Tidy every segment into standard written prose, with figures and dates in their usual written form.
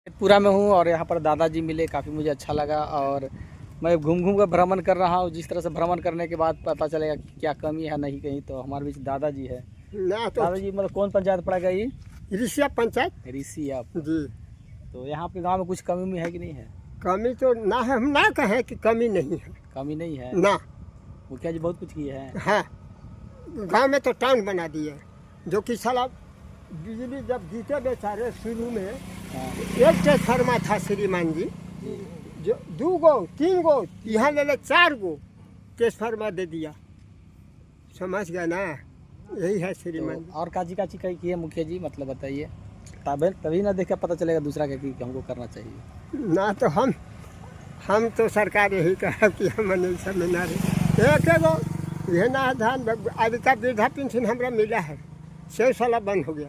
पूरा में हूँ और यहाँ पर दादाजी मिले, काफ़ी मुझे अच्छा लगा। और मैं घूम घूम कर भ्रमण कर रहा हूँ। जिस तरह से भ्रमण करने के बाद पता चलेगा कि क्या कमी है नहीं कहीं। तो हमारे बीच दादाजी है ना। तो दादाजी मतलब कौन पंचायत पड़ा गया ये? ऋषिया पंचायत ऋषि आप जी। तो यहाँ पे गांव में कुछ कमी उमी है कि नहीं है? कमी तो ना है, हम ना कहें कि कमी नहीं है। कमी नहीं है ना। मुखिया जी बहुत कुछ किए हैं। हाँ, गांव में तो टाउन बना दिए, जो कि साला बिजली जब जीते बेचारे शुरू में हाँ। एक ट्रांसफार्मर था श्रीमान जी, जो 2 गो 3 गो यहाँ ले ले 4 गो ट्रांसफार्मर दे दिया। समझ गए ना, यही है श्रीमान जी। तो और काजी काची कही की है मुखिया जी, मतलब बताइए। तभी ना देखे पता चलेगा दूसरा क्या कि हमको करना चाहिए। ना तो हम तो सरकार यही कहा कि हम सब में ना रहे। एक गो यह ना धान अभी का वृद्धा पेंशन हमरा मिला है, 6 साल बंद हो गया।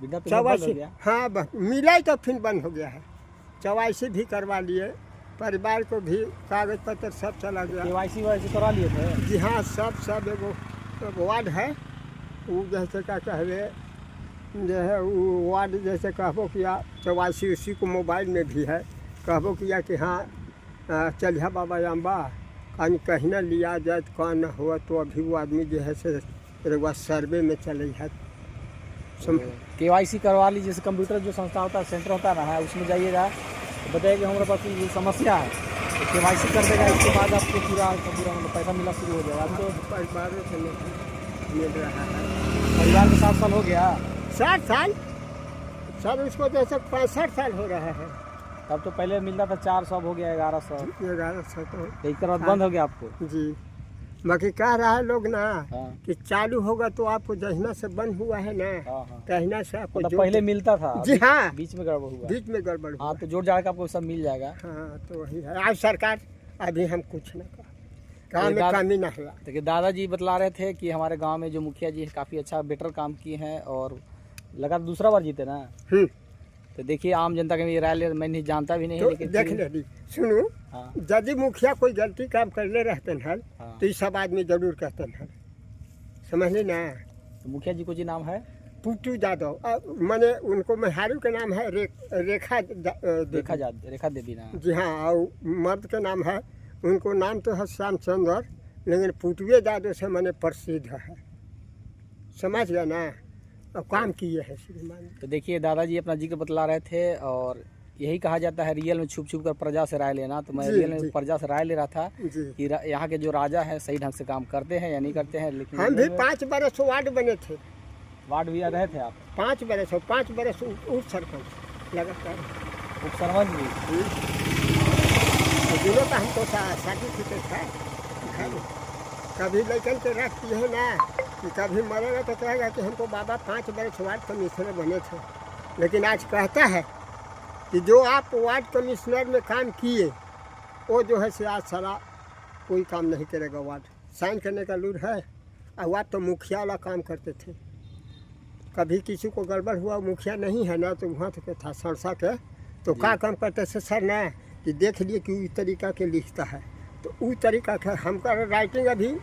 वृद्धा पेंशन बंद हो 84 गया? हाँ मिला ही तो फिर बंद हो गया है। 84 भी करवा लिए, परिवार को भी कागज पत्र सब चला गया। KYC वाईसी करवा लिए थे? जी हाँ, सब एगो वार्ड है, वो जैसे क्या कहवे जो है वो वार्ड जैसे कहबो किया 84 उसी को मोबाइल में भी है। कहबो किया कि हाँ चलिया बाबा अम्बा कहीं ना लिया जाए तो कहाँ न हुआ, तो अभी वो आदमी जो है से सर्वे में चले है। KYC करवा लीजिए। जैसे कंप्यूटर जो संस्था होता है, सेंटर होता है ना, उसमें जाइएगा तो बताइए कि हमारे पास ये समस्या है, तो KYC कर देगा। इसके बाद आपको पूरा मतलब पैसा मिलना शुरू हो जाएगा। अब तो परिवारों से मिल रहा है। परिवार के 7 साल हो गया। 60 साल सर, उसको जैसे 65 साल हो रहा है। तब तो पहले मिलता था 400, हो गया 1100। 1100 तो एक बाद बंद हो गया आपको जी। बाकी कह रहा है लोग ना हाँ। कि चालू होगा तो आपको जहिना से बंद हुआ है ना, हाँ। तहिना से आपको मतलब पहले मिलता था जी हाँ, बीच में गड़बड़ हुआ। बीच में गड़बड़ हुआ। हाँ, तो जोड़ जाड़ के आपको सब मिल जाएगा। हाँ, तो वही है। आज सरकार अभी हम कुछ न कर काम में कमी न हुआ। देखिए दादाजी बतला रहे थे कि हमारे गांव में जो मुखिया जी है काफ़ी अच्छा बेटर काम किए हैं और लगातार दूसरा बार जीते ना। तो देखिए आम जनता के भी राय ले, मैं नहीं जानता भी नहीं तो लेकिन देख ले सुनो। हाँ। यदि मुखिया कोई गलती काम करले रहते हैं हाँ। तो ये सब आदमी जरूर कहते हैं, समझ ली ना। तो मुखिया जी को जी नाम है पुट्टू यादव, मैंने उनको मेहारू का नाम है रेखा देवी ना। जी हाँ, और मर्द का नाम है, उनको नाम तो है श्यामचंद्र, लेकिन पुटुए यादव से मैंने प्रसिद्ध है। समझ गया ना, और काम किए हैं श्रीमान। तो देखिए दादाजी अपना जिक्र बतला रहे थे और यही कहा जाता है रियल में छुप छुप कर प्रजा से राय लेना। तो मैं रियल में प्रजा से राय ले रहा था कि यहाँ के जो राजा है सही ढंग से काम करते हैं या नहीं करते हैं। लेकिन हम भी 5 बरस वार्ड बने थे। वार्ड भी रहे थे आप? 5 बरस उप सरपंच लगातार, उप सरपंच भी। जिलों का हमको सर्टिफिकेट था। कभी लेकिन के रख दिए ना कि कभी मरेगा तो कहेगा कि हमको बाबा 5 बरस वार्ड कमिश्नर बने थे। लेकिन आज कहता है कि जो आप वार्ड कमिश्नर में काम किए वो जो है से आज सारा कोई काम नहीं करेगा। वार्ड साइन करने का लूर है, और वार्ड तो मुखिया वाला काम करते थे। कभी किसी को गड़बड़ हुआ, मुखिया नहीं है ना, तो वहाँ तो था सरसा के, तो क्या काम करते थे सर ना कि देख लिए कि उस तरीका के लिखता है, तो उस तरीका का हमका राइटिंग अभी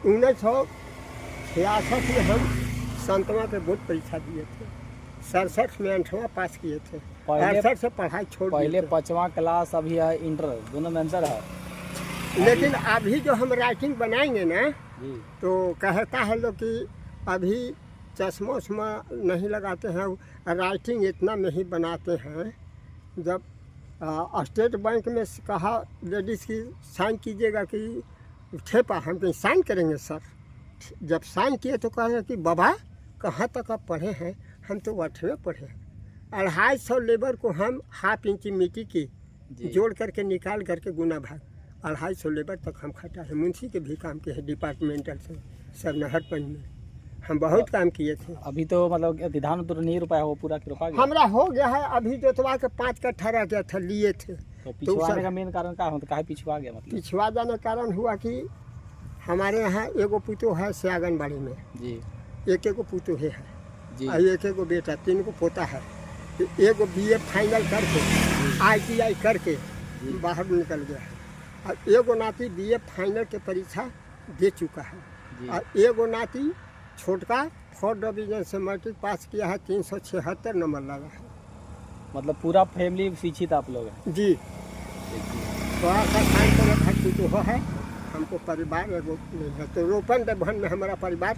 1966 में हम संतवा के बोर्ड परीक्षा दिए थे। 67 में 8वां पास किए थे। 68 से पढ़ाई छोड़ दिए पहले थे। 5वां क्लास, अभी है इंटर, दोनों में अंतर है। लेकिन अभी जो हम राइटिंग बनाएंगे ना जी, तो कहता है लोग कि अभी चश्मा उश्मा नहीं लगाते हैं, राइटिंग इतना में ही बनाते हैं। जब स्टेट बैंक में कहा लेडीज़ की साइन कीजिएगा कि ठेपा, हम कहीं साइन करेंगे सर। जब साइन किए तो कहा कि बाबा कहाँ तक आप पढ़े हैं? हम तो 8वें पढ़े हैं। 250 लेबर को हम ½ इंची मिट्टी की जोड़ करके निकाल करके गुना भाग 250 लेबर तक हम खटा है। मुंशी के भी काम किए हैं, डिपार्टमेंटल से सब नहरपंच में हम बहुत काम किए थे। अभी तो मतलब विधान तो नहीं रुपया वो पूरा की रुपा गया? हमरा हो गया है, अभी जोतवा के 5 कट्ठा रह गया था, लिए थे। तो पिछवाने का मेन कारण क्या होता है? पिछवा गया मतलब? पिछवा जाने कारण हुआ कि हमारे यहाँ एगो पुतो है से आंगनबाड़ी में जी, एक पुतो है जी, और एक बेटा, 3 को पोता है। एगो BA फाइनल करके ITI करके बाहर निकल गया है, और एगो नाती BA फाइनल के परीक्षा दे चुका है, और एगो नाती छोटका 4th डिवीजन से मैट्रिक पास किया है, 376 नंबर लगा है। मतलब पूरा फैमिली शिक्षित आप लोग हैं। जी, थोड़ा सा खान पान खर्ची तो है, हमको परिवार एगो नहीं है, तो रोपन देवहन में हमारा परिवार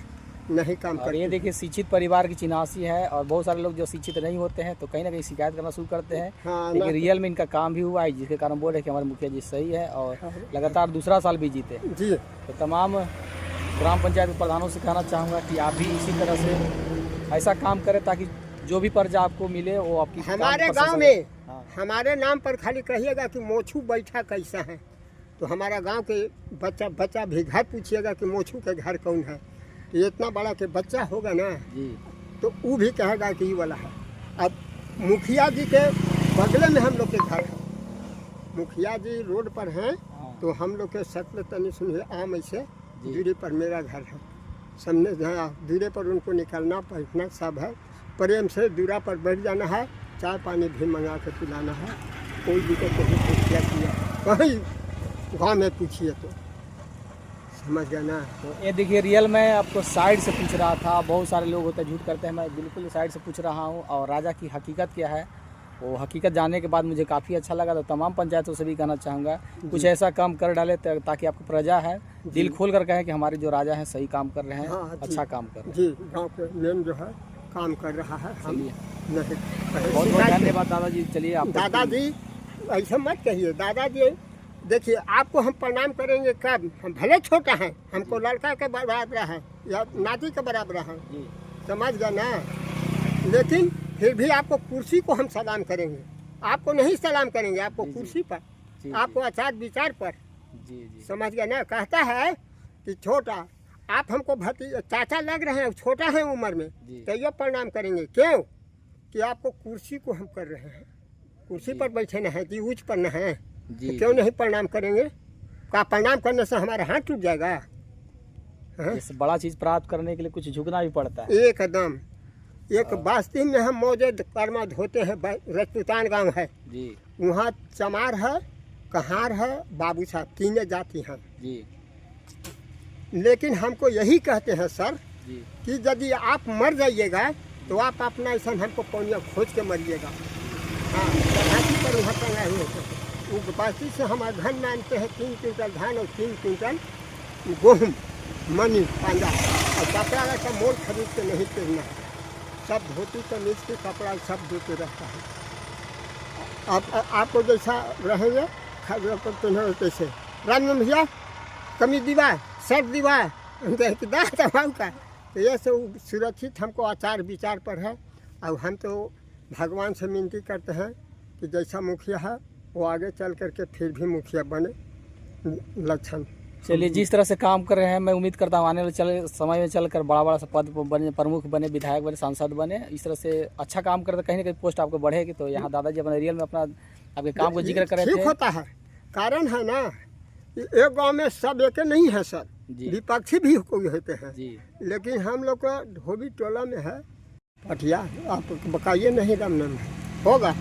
नहीं काम और करते। ये देखिए शिक्षित परिवार की चिन्हासी है, और बहुत सारे लोग जो शिक्षित नहीं होते हैं तो कहीं ना कहीं शिकायत करना शुरू करते हैं। हाँ, लेकिन ना- रियल में इनका काम भी हुआ है, जिसके कारण बोल रहे हैं कि हमारे मुखिया जी सही है और लगातार दूसरा साल भी जीते। जी, तो तमाम ग्राम पंचायत के प्रधानों से कहना चाहूँगा कि आप भी इसी तरह से ऐसा काम करें ताकि जो भी कर्जा आपको मिले वो आपकी हमारे काम गांव पर में हाँ। हमारे नाम पर खाली कहिएगा कि मोछू बैठा कैसा है, तो हमारा गांव के बच्चा भी घर पूछिएगा कि मोछू के घर कौन है, तो इतना बड़ा के बच्चा होगा ना जी तो वो भी कहेगा कि ये वाला है। अब मुखिया जी के बगले में हम लोग के घर है, मुखिया जी रोड पर हैं, हाँ। तो हम लोग के सत्य तनी सुनिए आम ऐसे जी। दूरी पर मेरा घर है, सामने जहाँ दूरी पर उनको निकलना बैठना सब है, प्रेम से दूरा पर बैठ जाना है, चाय पानी भी मंगा के पिलाना है, कोई दिक्कत नहीं। मुखिया किया कहीं गाँव में पूछिए तो समझ गए ना। तो ये देखिए रियल में आपको साइड से पूछ रहा था, बहुत सारे लोग होते हैं झूठ करते हैं, मैं बिल्कुल साइड से पूछ रहा हूँ और राजा की हकीकत क्या है वो हकीकत जानने के बाद मुझे काफ़ी अच्छा लगा। तो तमाम पंचायतों से भी कहना चाहूँगा कुछ ऐसा काम कर डाले ताकि आपको प्रजा है दिल खोल कर कहें कि हमारे जो राजा हैं सही काम कर रहे हैं, हाँ, अच्छा काम कर रहे हैं। जी, गांव के मेन जो है काम कर रहा है, हम चलिए नहीं बहुत बहुत धन्यवाद दादाजी। चलिए आप दादाजी ऐसा मत कहिए, दादाजी देखिए आपको हम प्रणाम करेंगे कब, हम भले छोटा हैं, हमको लड़का के बराबर है या नाती के बराबर है, जी समझ गए ना, लेकिन फिर भी आपको कुर्सी को हम सलाम करेंगे, आपको नहीं सलाम करेंगे, आपको जी, जी। कुर्सी पर, जी आपको आचार विचार पर, जी जी समझ गए ना। कहता है कि छोटा आप हमको भतीजा चाचा लग रहे हैं, छोटा है उम्र में, जी। तो ये प्रणाम करेंगे क्यों कि आपको कुर्सी को हम कर रहे हैं, कुर्सी जी। पर बैठे न है जी, ऊँच पर न है, जी तो क्यों नहीं प्रणाम करेंगे। का प्रणाम करने से हमारा हाथ टूट जाएगा? हाँ? इस बड़ा चीज़ प्राप्त करने के लिए कुछ झुकना भी पड़ता है। एकदम एक बास्ती में हम मौजूद कर्मा धोते हैं, रजपूतान गांव है, जी वहाँ चमार है, कहार है, बाबू साहब, तीनों जाति हैं, जी लेकिन हमको यही कहते हैं सर जी कि यदि आप मर जाइएगा तो आप अपना ऐसा हमको पौनिया खोज के मरिएगा। हाँ, हाथी पर वहाँ टंगा हुए थे, वो बास्ती से हम धन मानते हैं 3 क्विंटल धान और 3 क्विंटल गेहूँ, मनी पांजा, और कपड़ा का मोल खरीद के नहीं पहनना है, सब धोती कमीज के कपड़ा सब देते रहता है। आपको जैसा रहेंगे पहने कैसे राम भैया कमीज दीवा शर्ट दीवा दबाऊ का, तो ये सब सुरक्षित हमको आचार विचार पर है। और हम तो भगवान से विनती करते हैं कि जैसा मुखिया है वो आगे चल करके फिर भी मुखिया बने, लक्षण। चलिए जिस तरह से काम कर रहे हैं मैं उम्मीद करता हूँ आने वाले समय में चलकर बड़ा बड़ा सा पद बने, प्रमुख बने, विधायक बने, सांसद बने, इस तरह से अच्छा काम करते कहीं ना कहीं पोस्ट आपको बढ़ेगी। तो यहाँ दादाजी अपने रियल में अपना आपके काम को जिक्र कर रहे ठीक थे। होता है, कारण है ना एक गांव में सब एक नहीं है सर, जी विपक्षी भी कोई होते हैं, जी लेकिन हम लोग का धोबी टोला में है पटिया, आप बकाइए नहीं रामनाम होगा,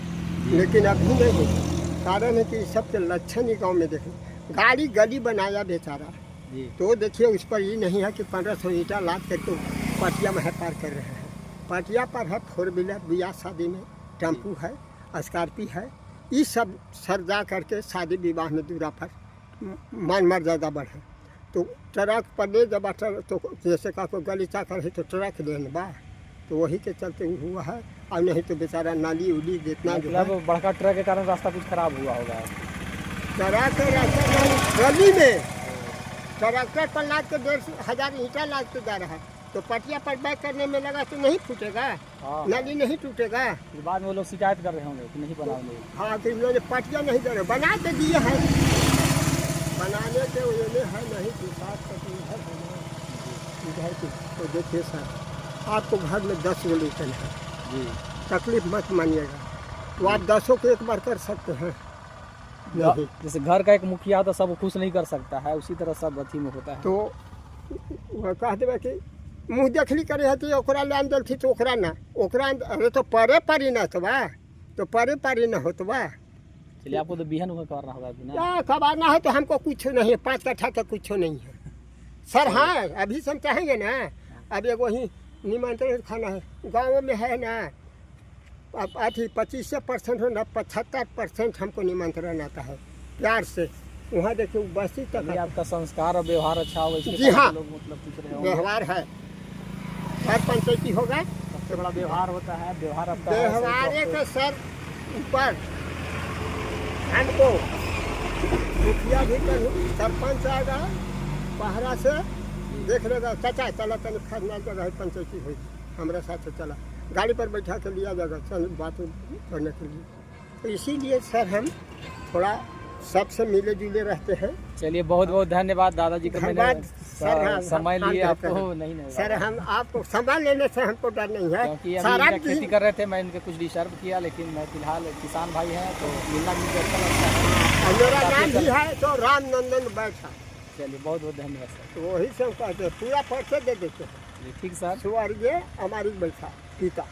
लेकिन अभी नहीं होगा। कारण है कि सबके लक्षण ही गाँव में देखें, गाड़ी गली बनाया बेचारा, जी तो देखिए उस पर ये नहीं है कि 1500 ईंटा लाद करके पटिया में है पार कर रहे हैं। पटिया पर है 4 व्हीलर, ब्याह शादी में टेम्पू है, स्कॉर्पियो है, ये सब सर जा करके शादी विवाह में दूरा पर मान मर्यादा बढ़े, तो ट्रक पर ले जब तो जैसे का कोई गली चाकर है तो ट्रक लेने बा, तो वही के चलते हुआ है। और नहीं तो बेचारा नाली उली जितना जो है मतलब बड़का ट्रक के कारण रास्ता कुछ खराब हुआ होगा। ट्रैक्टर गली में ट्रैक्टर पर लाद के 1,500 ईंटा लाद के जा रहा है, तो पटिया पर बैक करने में लगा तो नहीं फूटेगा, हाँ नाली नहीं टूटेगा। फिर बाद में वो लोग शिकायत कर रहे होंगे कि नहीं बनाओगे। हाँ, तो इन्होंने पटिया नहीं दे रहे, बना के दिए हैं, बनाने के उन्होंने है नहीं कि साथ है इधर की। तो देखिए सर आपको घर में 10 गो लीटर है, जी तकलीफ मत मानिएगा, तो आप 10 को एक बार कर सकते हैं नहीं। जैसे घर का एक मुखिया तो सब खुश नहीं कर सकता है, उसी तरह सब अथी में होता है। तो वह कह देवे कि मुँह देखली करे है तो ओकरा लान दल थी तो ओकरा ना ओकरा, अरे तो परे पारी ना तो बा, तो परे पारी ना हो तो बा, चलिए आपको तो बिहन हुआ करना होगा कि ना। क्या खबाना है तो हमको कुछ नहीं है, 5 कट्ठा का कुछ नहीं है सर। हाँ अभी से हम चाहेंगे ना, अब एक वही निमंत्रण खाना है गाँव में है ना, अब 25% हो ना 75% हमको निमंत्रण आता है प्यार से। वहाँ देखिए बस्ती तक ये आपका संस्कार और व्यवहार अच्छा होगा, इसके जी कारण हाँ। लोग मतलब पूछ रहे होंगे। व्यवहार है, हर पंचायती होगा सबसे बड़ा व्यवहार होता है, व्यवहार आपका है, सही व्यवहार तो के सर ऊपर हमको मुखिया भी करूँ, सरपंच आएगा पहरा से देख लेगा, चाचा चला तन खरना जगह पंचायती हुई हमारे साथ चला, गाड़ी पर बैठा के लिया जाएगा चल बात करने के लिए। तो इसीलिए सर हम थोड़ा सबसे मिले जुले रहते हैं। चलिए बहुत बहुत धन्यवाद दादाजी का, मैंने धन्यवाद सर। हाँ, समय हाँ, लिए हाँ, आपको। हाँ। नहीं सर हम आपको संभाल लेने से हमको डर नहीं है, क्योंकि अभी सारा इनका खेती कर रहे थे, मैं इनके कुछ डिस्टर्ब किया, लेकिन मैं फिलहाल किसान भाई हैं तो मिलना मुझे अच्छा लगता है। और मेरा काफी नाम भी अच्छा- है तो राम नंदन बैठा, चलिए बहुत बहुत धन्यवाद सर। तो वही सब कहते हैं, पूरा पर्चे दे देते हैं जी, ठीक सर। स्वर्गीय हमारी बैठा पिता।